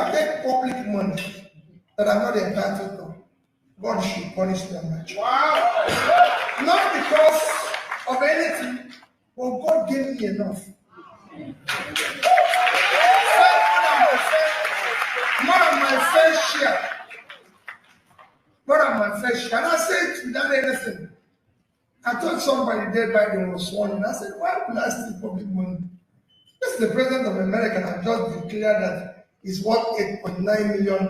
I take public money that I'm not entitled to, God should punish them. Wow. Not because of anything, but God gave me enough. More than my fair share. More than my fair share. And I said without anything. I told somebody dead Biden was sworn in. I said, why would I steal public money? This is the president of America that just declared that he's worth $8.9 million.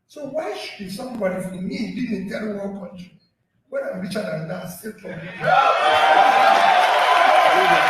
So why should somebody from me being in a third world country, when I'm richer than that, still public money?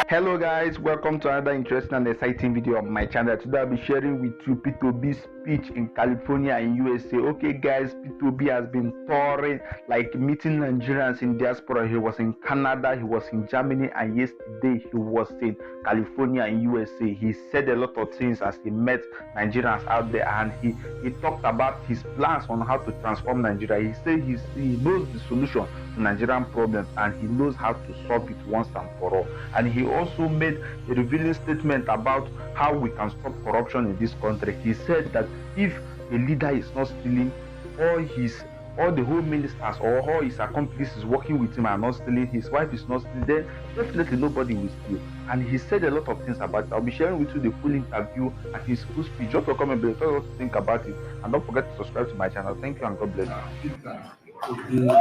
Hello guys, welcome to another interesting and exciting video of my channel. Today I'll be sharing with you Peter Obi's speech in California and USA. Okay guys, Peter Obi has been touring, like meeting Nigerians in diaspora. He was in Canada, he was in Germany, and yesterday he was in California and USA. He said a lot of things as he met Nigerians out there, and he talked about his plans on how to transform Nigeria. He said he knows the solution to Nigerian problems and he knows how to solve it once and for all. And he also made a revealing statement about how we can stop corruption in this country. He said that if a leader is not stealing, all the whole ministers or all his accomplices working with him are not stealing, his wife is not stealing, then definitely nobody will steal. And he said a lot of things about it. I'll be sharing with you the full interview and his full speech. Drop your comment below, tell us what to think about it, and don't forget to subscribe to my channel. Thank you and God bless you.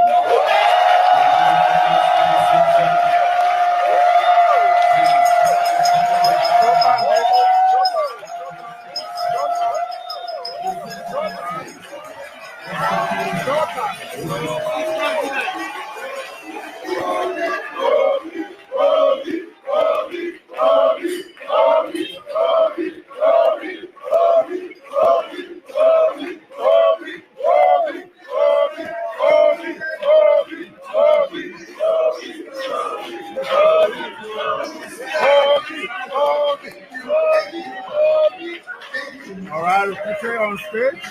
All right, if you stay on stage,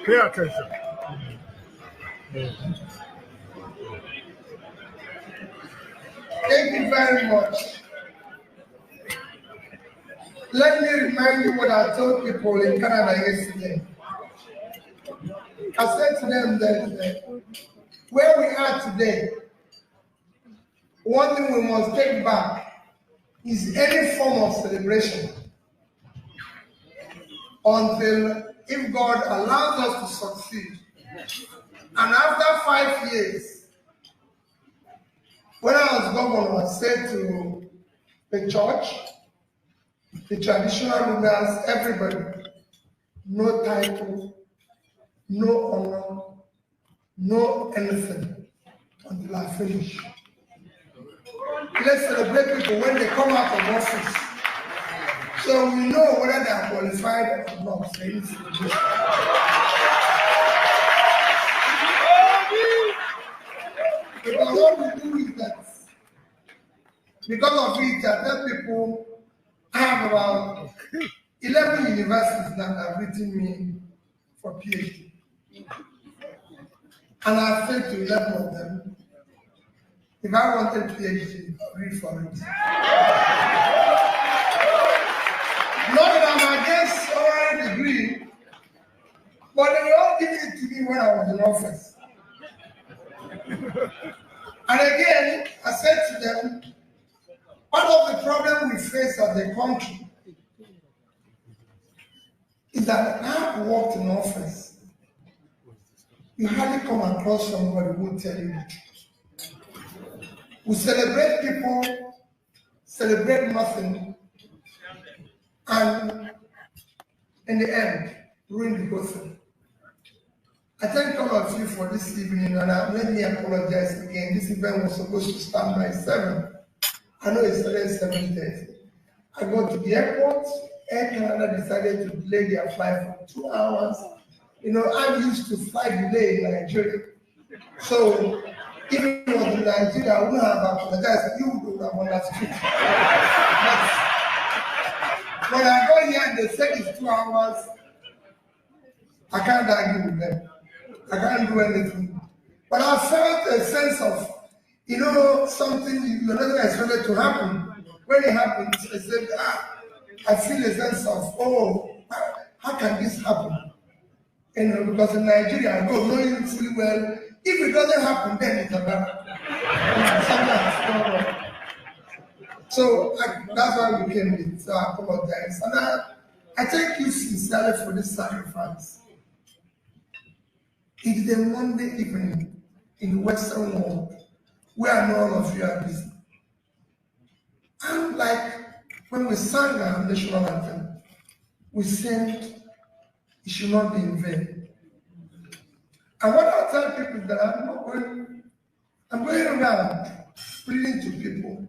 pay attention. Thank you very much. Let me remind you what I told people in Canada yesterday. I said to them that where we are today, one thing we must take back is any form of celebration until if God allows us to succeed. And after 5 years, when I was governor, I said to the church, the traditional rulers, everybody, no title, no honor, no anything until I finish. Let's celebrate people when they come out of office, so we know whether they are qualified or not. Because what we do is that, because of it, I tell people I have about 11 universities that have written me for PhD. And I've failed to 11 of them. If I wanted PhD, I'll read for it. Not that I'm against honorary degree, but they all give it to me when I was in office. And again, I said to them, part of the problem we face as a country is that I've worked in office. You hardly come across somebody who will tell you the truth. We celebrate people, celebrate nothing, and in the end, ruin the whole thing. I thank all of you for this evening, and let me apologize again. This event was supposed to start by 7. I know it started 7:30. I got to the airport. Air Canada decided to delay their flight for 2 hours. You know, I'm used to flight delay in Nigeria. So, even if it was in Nigeria, I wouldn't have apologized. You would have understood. When I got here and they said it's 2 hours, I can't argue with them. I can't do anything. But I felt a sense of, you know, something you're not expected to happen. When it happens, I said, I feel a sense of, oh, how how can this happen? You know, because in Nigeria, I go knowing fully well, if it doesn't happen, then it's a bad. So that's why we came in. So I apologize. And I thank you sincerely for this sacrifice. It is a Monday evening in the Western world where none of you are busy. And like when we sang our national anthem, we sang, it should not be in vain. And what I tell people is that I'm going around pleading to people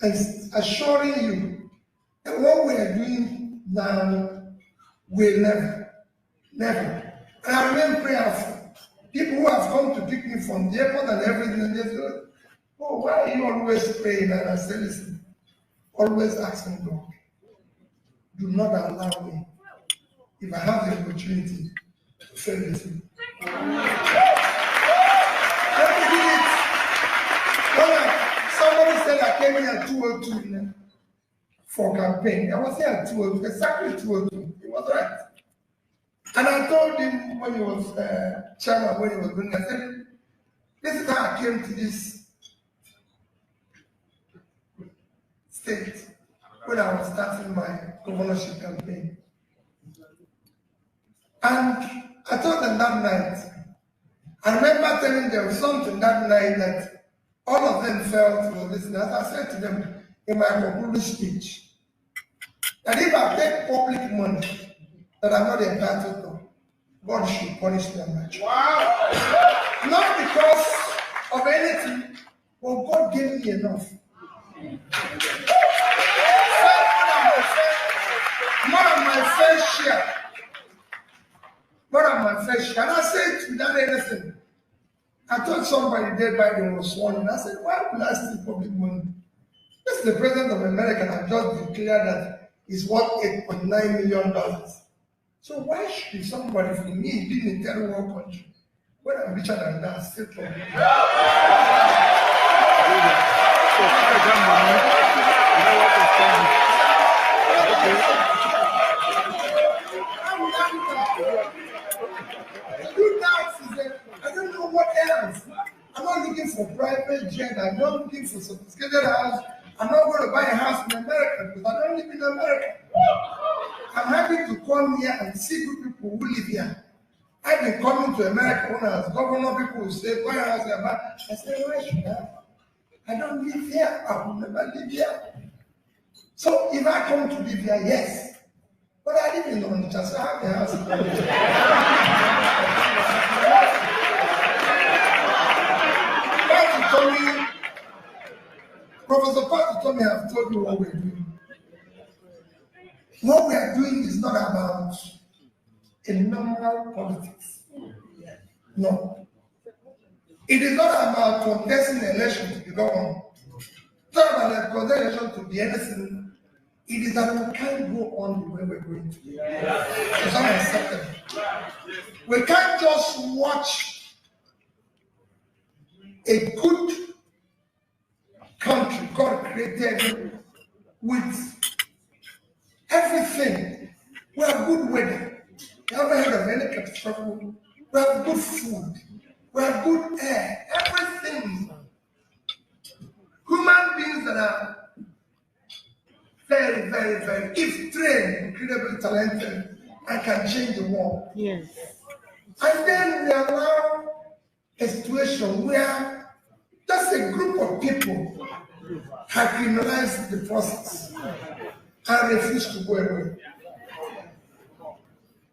and assuring you that what we are doing now will never. And I remain prayerful. People who have come to pick me from the airport and everything, they say, oh, why are you always praying? And I say, listen, always asking God, do not allow me, if I have the opportunity, to fail with you. Let me do it. Somebody said I came here at 2:02 for campaign. I was here at 2:02, exactly 2:02. It was right. And I told him when he was chairman, when he was doing, I said, this is how I came to this state when I was starting my governorship campaign. And I told them that night, I remember telling them something that night that all of them felt was listening. As I said to them in my concluding speech, that if I take public money that I'm not entitled to, God should punish me on my child. Wow. Not because of anything, but God gave me enough. More than my fair share. More than my fair share. And I said without anything, I told somebody dead Biden was sworn in. I said, why will I steal public money? This is the president of America that just declared that he's worth $8.9 million. So why should somebody from me being in third world country, when I'm richer than that, still public money? I don't know what else. I'm not looking for private jet. I'm not looking for sophisticated house. I'm not going to buy a house in America because I don't live in America. I'm happy to come here and see good people who live here. I've been coming to America when I was governor. People will say, buy a house here. I said, why should I? I don't live here. I will never live here. So if I come to live here, yes. But I live in Onitsha, so I have a house in Onitsha. Professor Patu told me, I've told you what we're doing. What we are doing is not about a normal politics. No. It is not about contesting the election to be governor. It's not about contesting the election to be anything. It is that we can't go on the way we're going to. It's unacceptable. We can't just watch a good country God created with everything. We have good weather. We haven't heard of any catastrophe. We have good food. We have good air. Everything. Human beings that are very, very, very, if trained, incredibly talented, and can change the world. Yes. And then we allow a situation where just a group of people have criminalized the process and refuse to go away.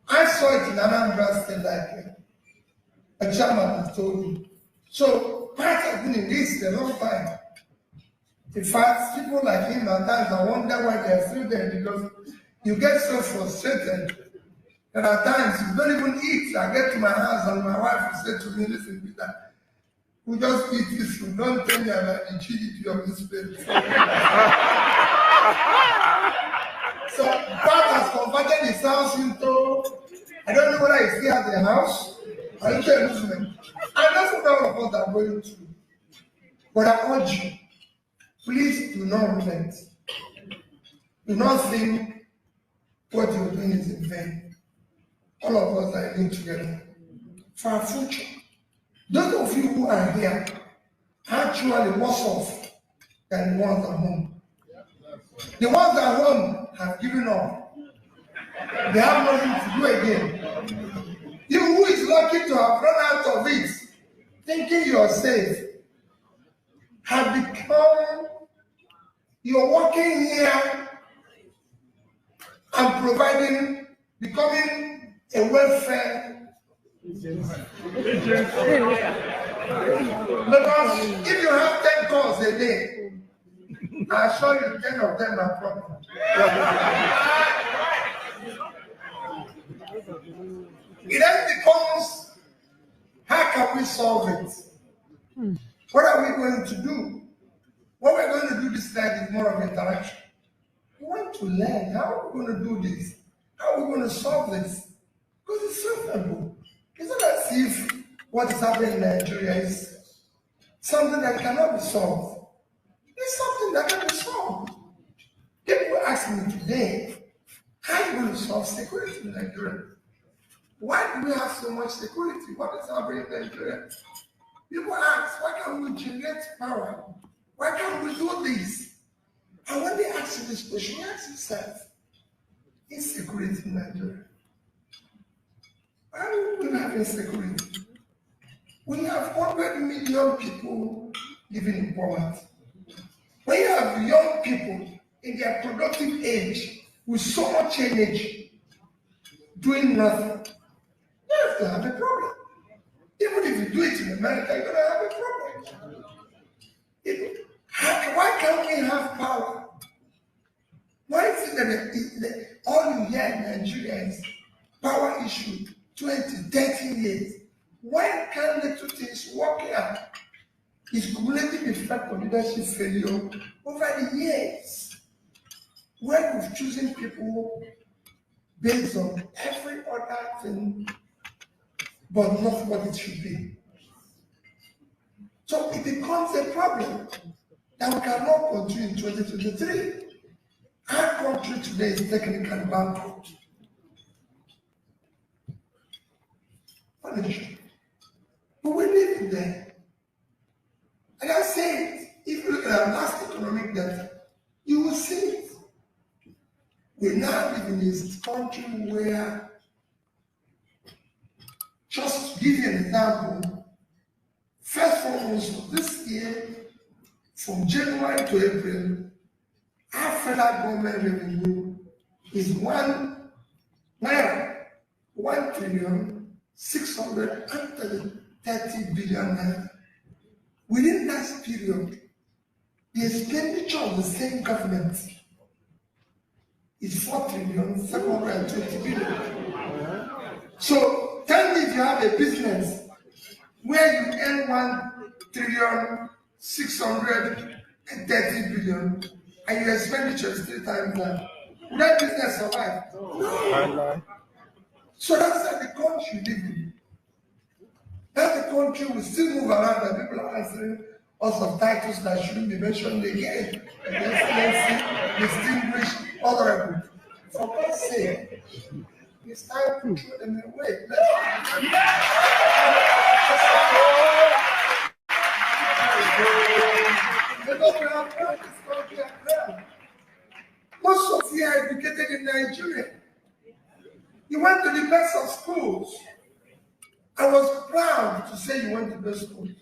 I saw it in Anambra State like a chairman has told me. So part has been in this a long time. In fact, people like him at times I wonder why they are still there because you get so frustrated that at times you don't even eat. I get to my house and my wife will say to me, listen, Peter, we just eat this food. Don't tell me about the GDP of this place. So God has converted his house into, I don't know whether he still has a house or into a movement. And that's what all of us are going through. But I urge you, please do not relent. Do not think what you're doing nothing is in vain. All of us are in together for our future. Those of you who are here are actually worse off than the ones at home. The ones at home have given up. They have nothing to do again. You who is lucky to have run out of it, thinking you are safe, have become, you're working here and providing, becoming a welfare. Because if you have 10 calls a day, I assure you 10 of them are problems. It then becomes, how can we solve it? What are we going to do? What we're going to do this night is more of interaction. We want to learn. How are we going to do this? How are we going to solve this? Because it's simple. It's not as if what is happening in Nigeria is something that cannot be solved. It's something that can be solved. People ask me today, how are you going to solve security in Nigeria? Why do we have so much security? What is happening in Nigeria? People ask, why can't we generate power? Why can't we do this? And when they ask you this question, you ask yourself, insecurity in Nigeria. Why do we have insecurity? We have 100 million people living in poverty. When you have young people in their productive age with so much energy doing nothing, you have to have a problem. Even if you do it in America, you're going to have a problem. Why can't we have power? Why is it that all you hear in Nigeria is power issue 20, 30 years? Why can't the two things work out? It's cumulative effect of leadership failure over the years. When we've chosen people based on every other thing, but not what it should be. So it becomes a problem that we cannot continue in 2023. Our country today is technically bankrupt. Nation. But we live there. And I say, if you look at our last economic data, you will see it. We now live in this country where, just to give you an example, first 4 months of this year, from January to April, our federal government revenue is 1 trillion 630 billion naira. Within that period, the expenditure of the same government is 4 trillion 720 billion. So tell me if you have a business where you earn 1 trillion 630 billion and your expenditure is 3 times that. Will that business survive? No. So that's how the country live in. That the country will still move around and people are answering us of titles that shouldn't be mentioned again. Excellency, distinguished, honorable. For God's sake, it's time to throw them away. Most of you are educated in Nigeria. You went to the best of schools. I was proud to say you went to the best schools.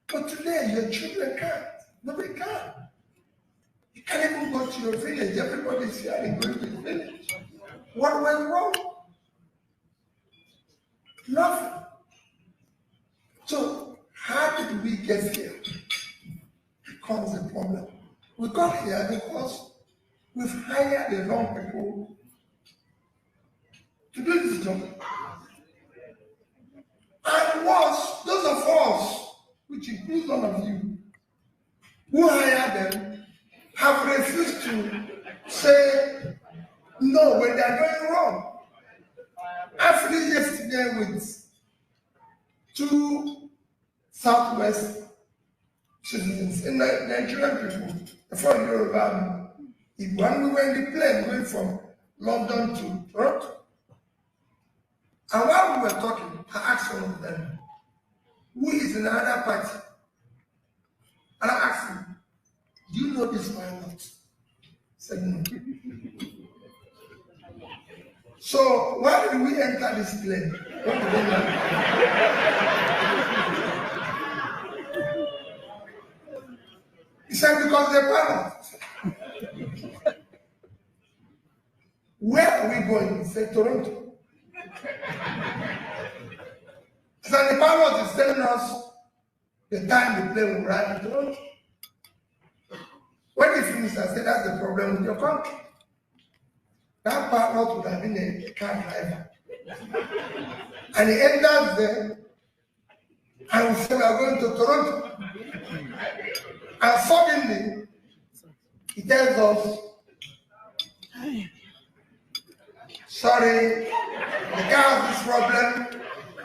But today, your children can't. Nobody can. You can't even go to your village. Everybody's fearing going to the village. What went wrong? Nothing. So, how did we get here? Becomes a problem. We got here because we've hired the wrong people to do this job. And worse, those of us, which includes all of you, who hired them, have refused to say no when they are doing wrong. I finished yesterday with 2 Southwest citizens, in Nigerian people, from Yoruba. When we were in the plane going from London to Toronto. And while we were talking, I asked one of them, who is in another party? And I asked him, do you know this pilot? He said, no. So why did we enter this plane? What did we learn? He said, because they're pilot. Where are we going? He said, Toronto. So the pilot is telling us the time the plane will arrive in Toronto. When he finished, I said, that's the problem with your country. That pilot would have been a car driver. And he enters there and we said, we are going to Toronto. And suddenly, he tells us, sorry, the car has this problem.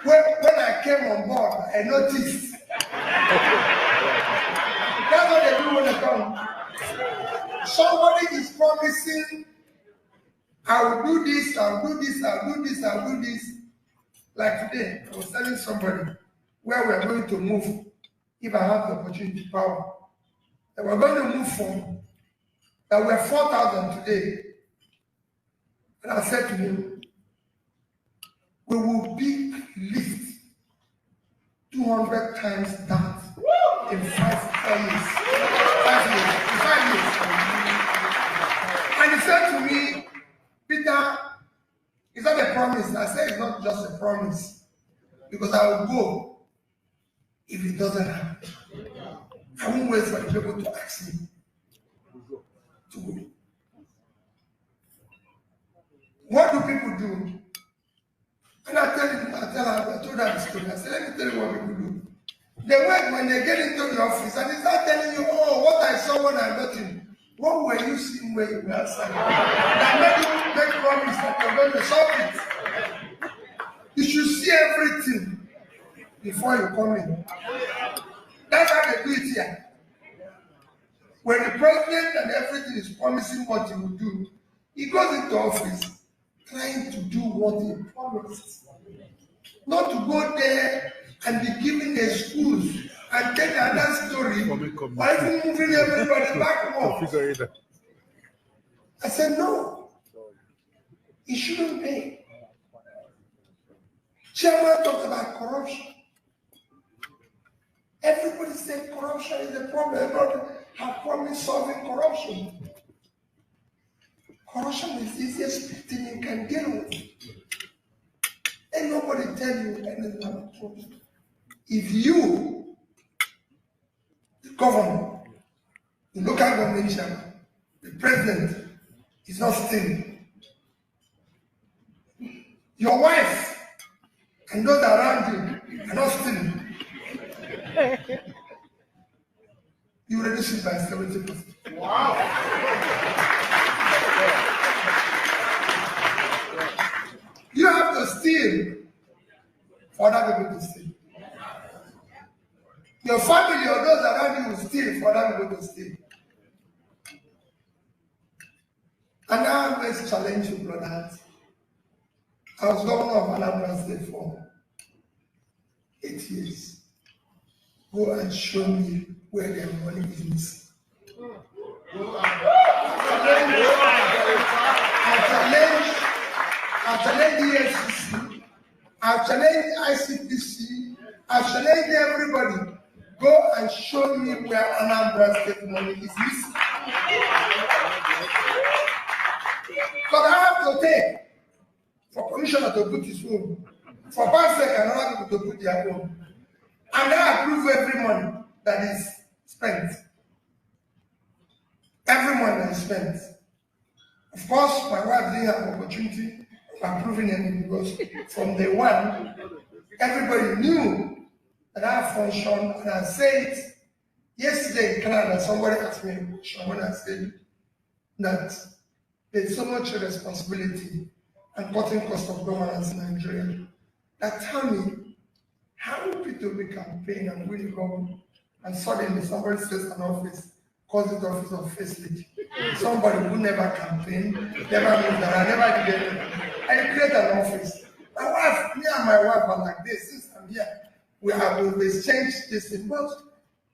When I came on board, I noticed. That's what they do when they come. Somebody is promising, I will do this, I'll do this, I'll do this, I'll do this. Like today, I was telling somebody where we're going to move if I have the opportunity to power. And we're going to move from that we're 4,000 today. And I said to him, we will be lift 200 times that in 5 years. 5 years. And he said to me, Peter, is that a promise? I said, it's not just a promise. Because I will go if it doesn't happen. I won't wait for the people to ask me to go. What do people do? And I told her the story. I said, let me tell you what people do. They wait when they get into the office and they start telling you, oh, what I saw when I got in. What were you seeing when you were outside? That made you make promise that you're going to solve it. You should see everything before you come in. That's how they do it here. When the president and everything is promising what he will do, he goes into office trying to do what he promised. Not to go there and be giving excuse and tell another story or even moving everybody backward. I said, no. He shouldn't pay. Chairman talked about corruption. Everybody said corruption is a problem. Everybody have promised solving corruption. Corruption is the easiest thing you can deal with. And nobody tell you anything about truth. If you, the governor, the local government chairman, the president is not stealing, your wife and those around you are not stealing, you reduce it by 70%. Wow. You have to steal for other people to steal. Your family or those around you will steal for other people to steal. And now I'm going to challenge you, brothers. I was governor of Anambra State for 8 years. Go and show me where their money is missing. I've challenged the EFCC, I've challenged ICPC, I've challenged everybody. Go and show me where Anambra State money is missing. But I have to take for commissioner to put his own, for Pansec and other people to put their own. And I approve every money that is spent. Every money that is spent. Of course, my wife didn't have an opportunity of approving anything because from day one, everybody knew that I functioned, and I said yesterday in Canada, somebody asked me, when I said that there's so much responsibility and cutting cost of governance in Nigeria. That tell me, how will people be campaign and win the government, and suddenly somebody says an office, calls it office of first lady. somebody who never campaigned, never moved around, never did anything. I create an office. My wife, me and my wife are like this. Since I'm here, we have always changed this thing, but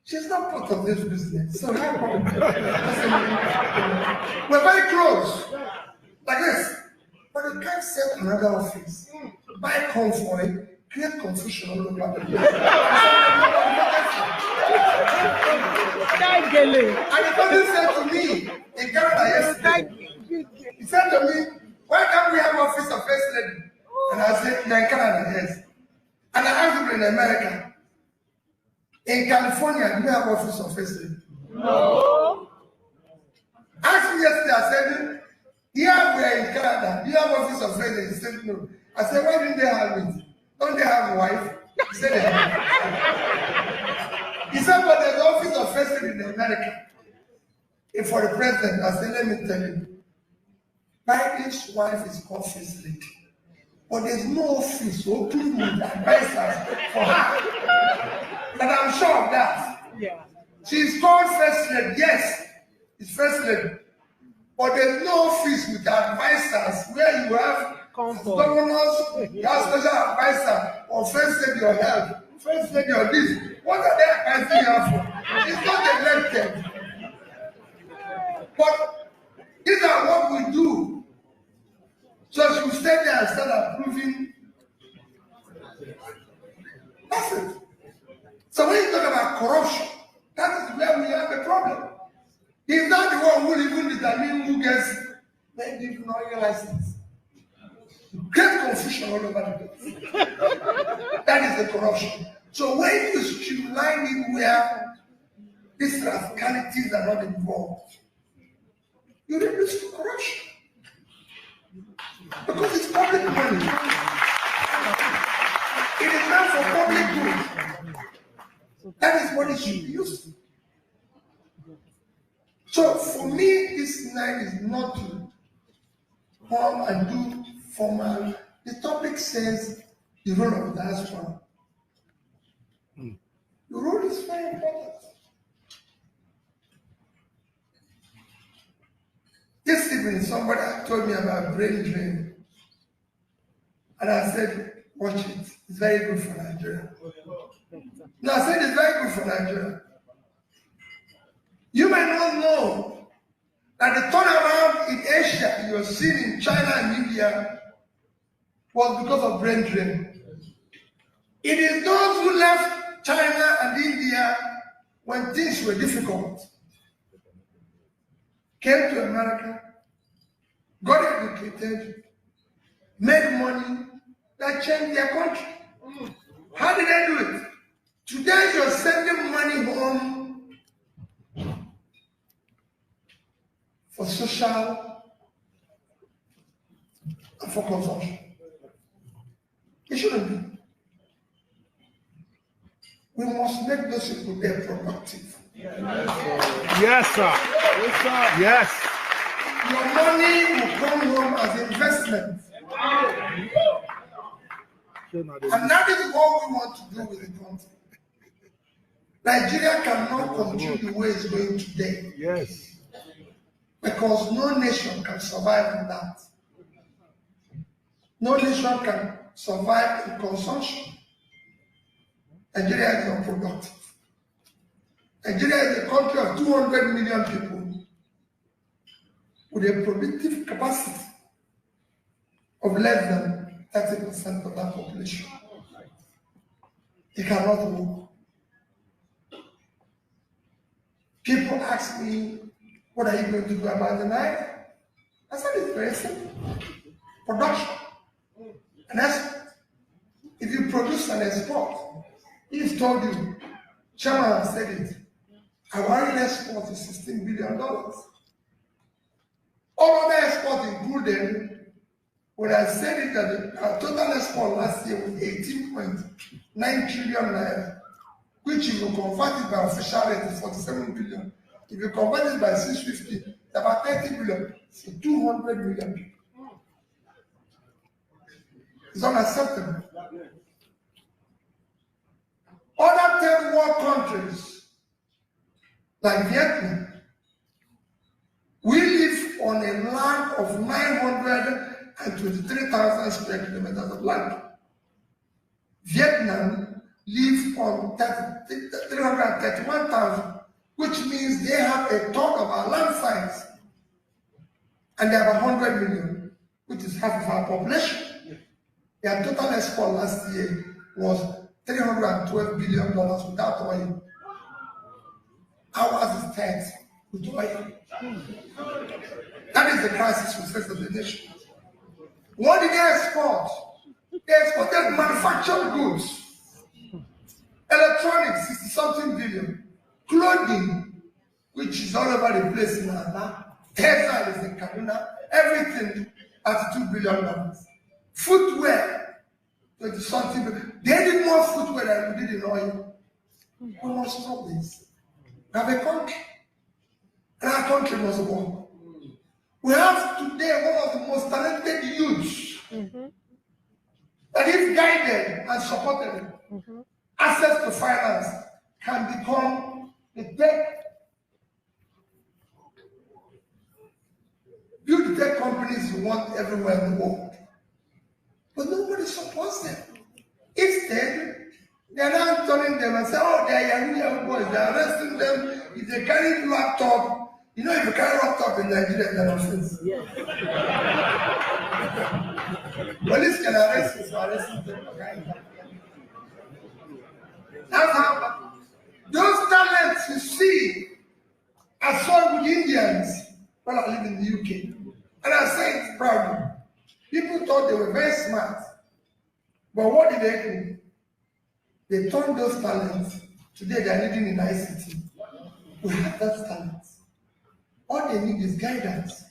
she's not part of this business. So how come? We're very close. Like this. But you can't set another office. Buy convoy, create confusion all over the place. And the person said to me in Canada yesterday, he said to me, why can't we have office of first lady? And I said, no, in Canada, yes. And I asked him in America, in California, do you have office of first lady? No. Asked me yesterday, I said, here we are in Canada, do you have office of first lady? He said, no. I said, why didn't they have it? Don't they have a wife? He said, they have. He said, but there's the office of first lady in America. And for the president, I said, let me tell you, Biden's wife is called first lady. But there's no office open with advisors for her. And I'm sure of that. Yeah. She's called first lady. Yes, it's first lady. But there's no office with advisors where you have governors, you have special advisor, or first lady or health, first lady or this. What are they advising her for? It's not elected. But these are what we do. So she will stay there and start approving. That's it. So when you talk about corruption, that is where we have a problem. He's not the one who even determine who gets maybe not your license. Great confusion all over the place. That is the corruption. So when you streamline it where these rascalities are not involved, you reduce the corruption. Because it's public money. It is meant for public good. That is what it should be used for. So for me, this night is not to come and do formal. The topic says the role of diaspora. The role is very important. This evening, somebody told me about brain drain. And I said, watch it. It's very good for Nigeria. No, I said it's very good for Nigeria. You may not know that the turnaround in Asia you're seeing in China and India was because of brain drain. It is those who left China and India when things were difficult, came to America, got educated, made money, that changed their country. How did they do it? Today you're sending money home for social and for consumption. It shouldn't be. We must make those people there productive. Yes, sir. Yes, sir. Yes. Your money will come home as investment. And that is what we want to do with the country. Nigeria cannot continue the way it's going today. Yes. Because no nation can survive on that. No nation can survive in consumption. Nigeria is unproductive. Nigeria is a country of 200 million people with a productive capacity of less than 30% of that population. It cannot work. People ask me, what are you going to do about the night? I said it's very simple. Production. An export. If you produce and export, he's told you, Chairman has said it, our export is $16 billion. All other export included, when I said it that our total export last year was 18.9 trillion naira, which if you convert it by official rate is 47 billion. If you convert it by 650, it's about 30 billion. It's 200 million people. It's unacceptable. Other third world countries, like Vietnam, We live on a land of 923,000 square kilometers of land. Vietnam lives on 331,000, which means they have a third of our land size. And they have 100 million, which is half of our population. Their total export last year was $312 billion without oil. Ours is 10 with oil. That is the crisis we face as a nation. What did they export? They exported manufactured goods, electronics, 60-something billion, clothing, which is all over the place in Ghana, textile is in Kaduna, everything at $2 billion. Footwear, 20-something billion. They did more footwear than we did in oil. We must stop this. We have a country, and our country must work. We have today one of the most talented youths that, if guided and supported, access to finance can become the tech. Build the tech companies you want everywhere in the world. But nobody supports them. Instead, they are now turning them and say, oh, they are young boys, they are arresting them. If they carry laptop, you know, if you carry laptop in Nigeria, they are offense. Police can arrest you for arresting them. That's how those talents you see are sold with Indians when I live in the UK. And I say it proudly. People thought they were very smart. But what did they do? They turned those talents. Today they are living in ICT. We have those talents. All they need is guidance.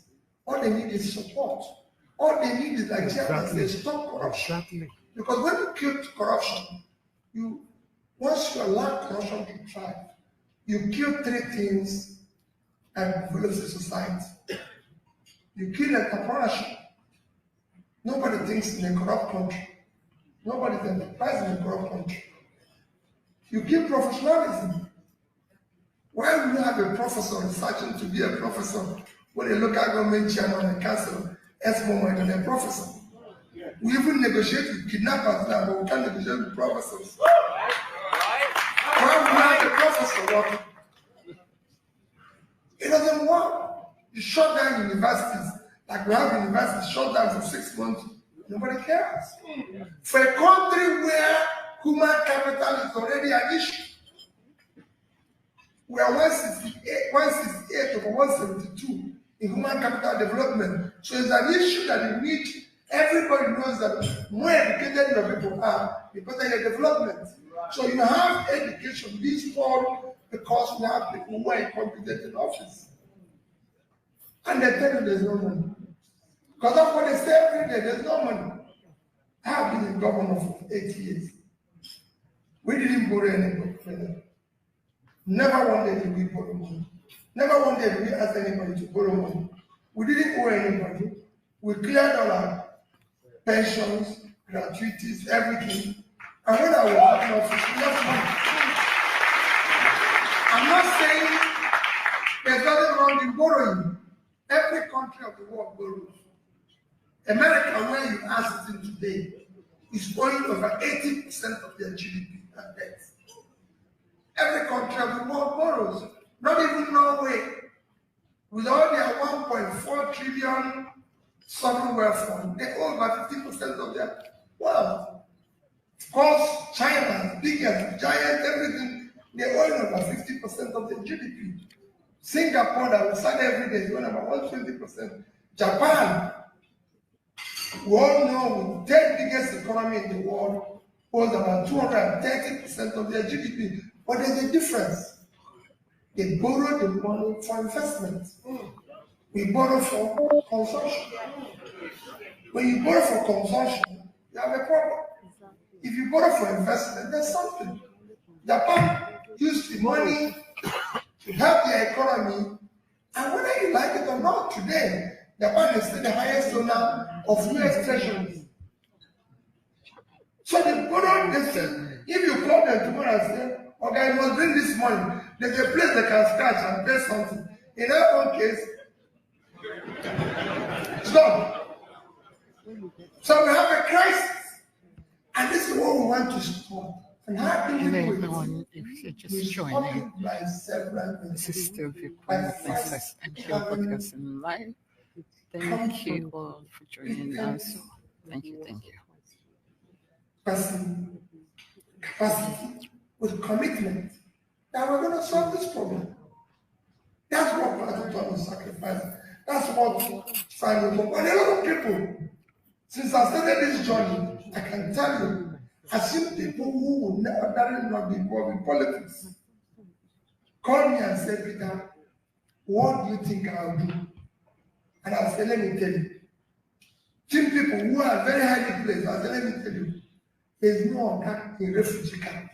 All they need is support. All they need is, like they stop corruption. Exactly. Because when you kill corruption, once you allow corruption to thrive, you kill three things that develops a society. You kill entrepreneurship. Nobody thinks in a corrupt country. Nobody is enterprising in a corrupt country. You kill professionalism. Why would you have a professor researching to be a professor when a local government chairman and council earns more money than a professor? We even negotiate with kidnappers now, but we can't negotiate with professors. Why would you have a professor working? It doesn't work. You shut down universities, like we have universities shut down for 6 months. Nobody cares. For a country where human capital is already an issue, we are 168 over 172 in human capital development. So it's an issue that in which everybody knows that more educated your people are, the better your development. So you have education being spoiled because we have people who are incompetent in office. And they tell you there's no money. Because that's what they say every day, there's no money. I have been in government for 8 years. We didn't borrow anybody. Never one day did we borrow money. Never one day did we ask anybody to borrow money. We didn't owe anybody. We cleared all our pensions, gratuities, everything. And when I was in office, we lost money. I'm not saying there's nothing wrong in borrowing. Every country of the world borrows. America, where you ask it today, is owing over 80% of their GDP and debt. Every country of the world borrows. Not even Norway, with all their 1.4 trillion sovereign wealth fund, they owe about 50% of their wealth. Of course, China, biggest, giant, everything, they owe over 50% of their GDP. Singapore, that we sign every day, is owing about 120%. Japan, we all know, the 10th biggest economy in the world, owes about 230% of their GDP. But there's a difference. They borrow the money for investment. We borrow for consumption. When you borrow for consumption, you have a problem. If you borrow for investment, there's something. Japan used the money to help their economy, and whether you like it or not, today, Japan is still the highest donor of US treasuries. So they borrow this. If you call them tomorrow and say, okay, you must bring this money, there's a place they can scratch and pay something. In our own case, It's gone. So we have a crisis. And this is what we want to stop. And how do we do everyone, if you're just joining, this is still Victoria Princess and your podcast in live. Thank you all for joining us. Thank you. Capacity with commitment that we're going to solve this problem. That's what Pastor Thomas sacrificed. That's what Simon did. But a lot of people, since I started this journey, I can tell you, I've seen people who will never not be involved in politics call me and say, Peter, what do you think I'll do? And I'll say, let me tell you. Seen people who are very highly placed, I'll say, let me tell you, there's no attack in refugee camp.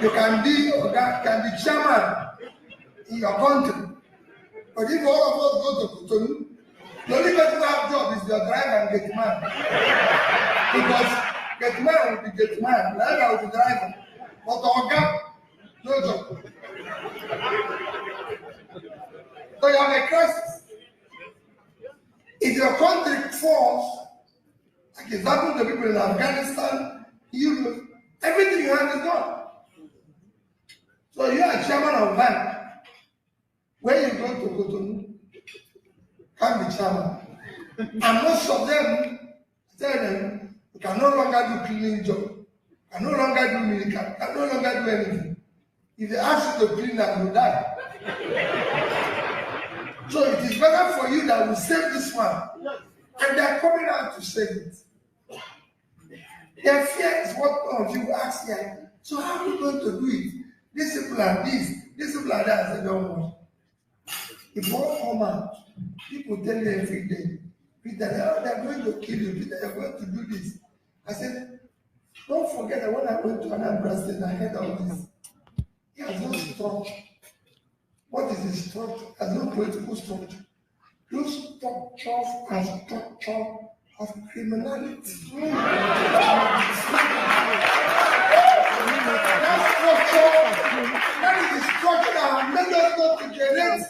You can be chairman in your country. But if all of us go to Cotonou, the only person who have job is your driver and gate man. Because gate man will be gate man, driver will be driver. But Oga, no job. So you have a crisis. If your country falls, like it's happened to people in Afghanistan, Europe, everything you have is gone. So you are chairman of bank. When you go to Cotonou, can be chairman. And most of them tell them you can no longer do cleaning job, can no longer do medical, can no longer do anything. If they ask you to clean that, you die. So it is better for you that we save this one. And they are coming out to save it. Their fear is what all of you ask here. So how are we going to do it? These people are this, these people are that. I said, don't worry. If all come out, people tell you every day, Peter, they're going to kill you, Peter, they're going to do this. I said, don't forget that when I went to Anambra State, I heard all this. He has no structure. What is his structure? There's no political structure. Those structures are structure of criminality. That is the structure that has made us not to generate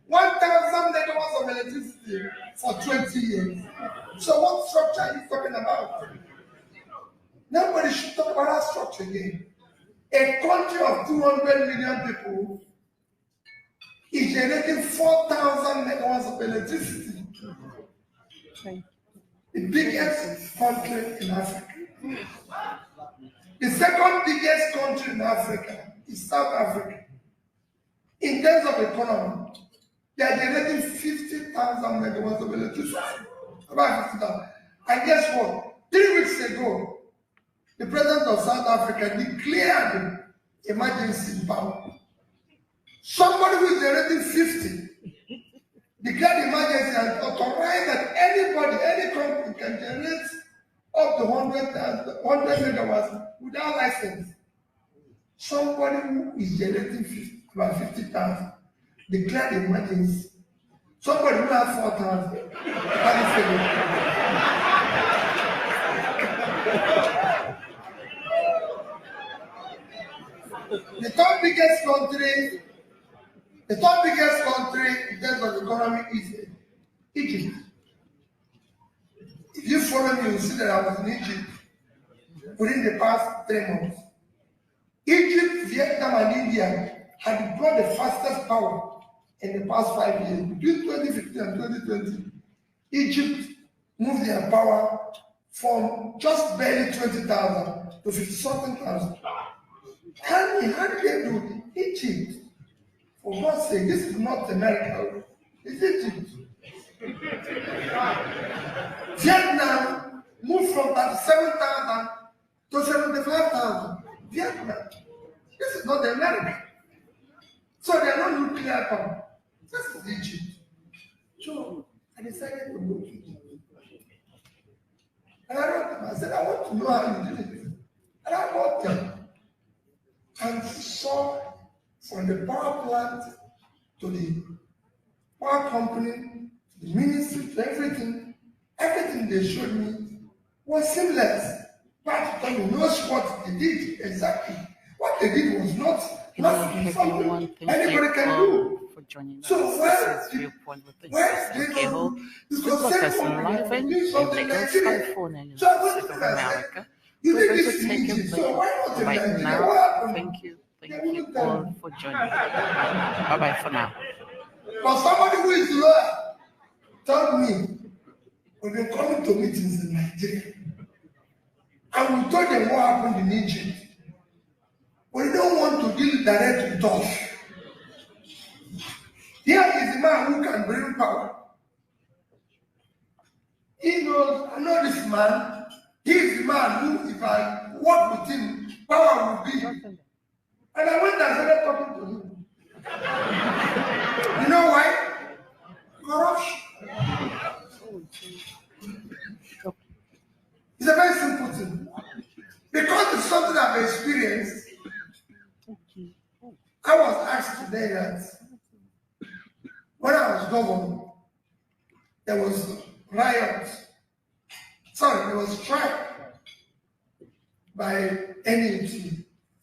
1,000 megawatts of electricity for 20 years. So what structure are you talking about? Nobody should talk about that structure again. A country of 200 million people is generating 4,000 megawatts of electricity. The biggest country in Africa. The second biggest country in Africa is South Africa. In terms of economy, they are generating 50,000 megawatts of electricity. About 50,000. And guess what? 3 weeks ago, the president of South Africa declared emergency power. Somebody who is generating 50 declared emergency and authorized that anybody, any company can generate up to 100 megawatts without license. Somebody who is generating about 50,000 declared emergency. Somebody who has 4,000. The third biggest country in terms of economy is Egypt. If you follow me, you see that I was in Egypt within the past 3 months. Egypt, Vietnam, and India had brought the fastest power in the past 5 years. Between 2015 and 2020, Egypt moved their power from just barely 20,000 to 50-something thousand. How did they do Egypt? For God's sake, this is not America. It's Egypt. Vietnam moved from 37,000 to 75,000. Vietnam. This is not America. So they are not nuclear power. This is Egypt. So I decided to go to Egypt. And I wrote them. I said, I want to know how you do it. And I wrote them. And saw from the power plant to the power company, to the ministry, to everything they showed me was seamless. But Tommy knows what they did exactly. What they did was not something anybody can do. joining us. So This is Viewpoint with Princess and Cable. We broadcast live in the Hills, California, United States of America. We're going to take a break right now. Thank you all for joining. Bye bye for now. But somebody who is loyal told me when they come to meetings in Nigeria, and we told them what happened in Egypt. We don't want to deal direct with us. Here is the man who can bring power. He knows, I know this man. He is the man who, if I work with him, power will be. And I went and started talking to him. You know why? Corruption. It's a very simple thing. Because it's something I've experienced. I was asked today that when I was governor, there was riots. Sorry, there was strike by NUT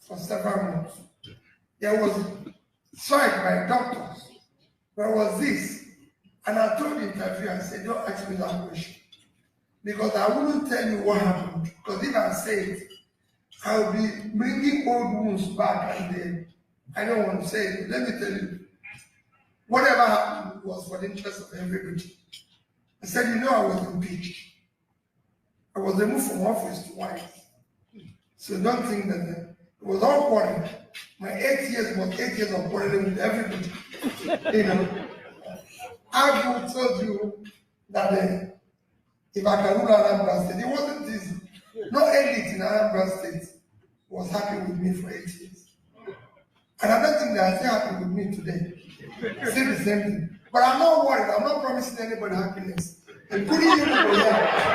for several months. There was strike by doctors. There was this. And I told the interviewer, I said, don't ask me that question. Because I wouldn't tell you what happened. Because if I say it, I'll be bringing old wounds back, and then I don't want to say it. Let me tell you, whatever happened was for the interest of everybody. I said, you know, I was impeached. I was removed from office twice. So don't think that it was all quarreling. My 8 years was 8 years of quarreling with everybody. You know, I told you that if I can rule Anambra State, it wasn't easy. No elite in Anambra State was happy with me for 8 years. And I don't think they are still happy with me today. Still the same thing. But I'm not worried. I'm not promising anybody happiness. I'm putting you over here.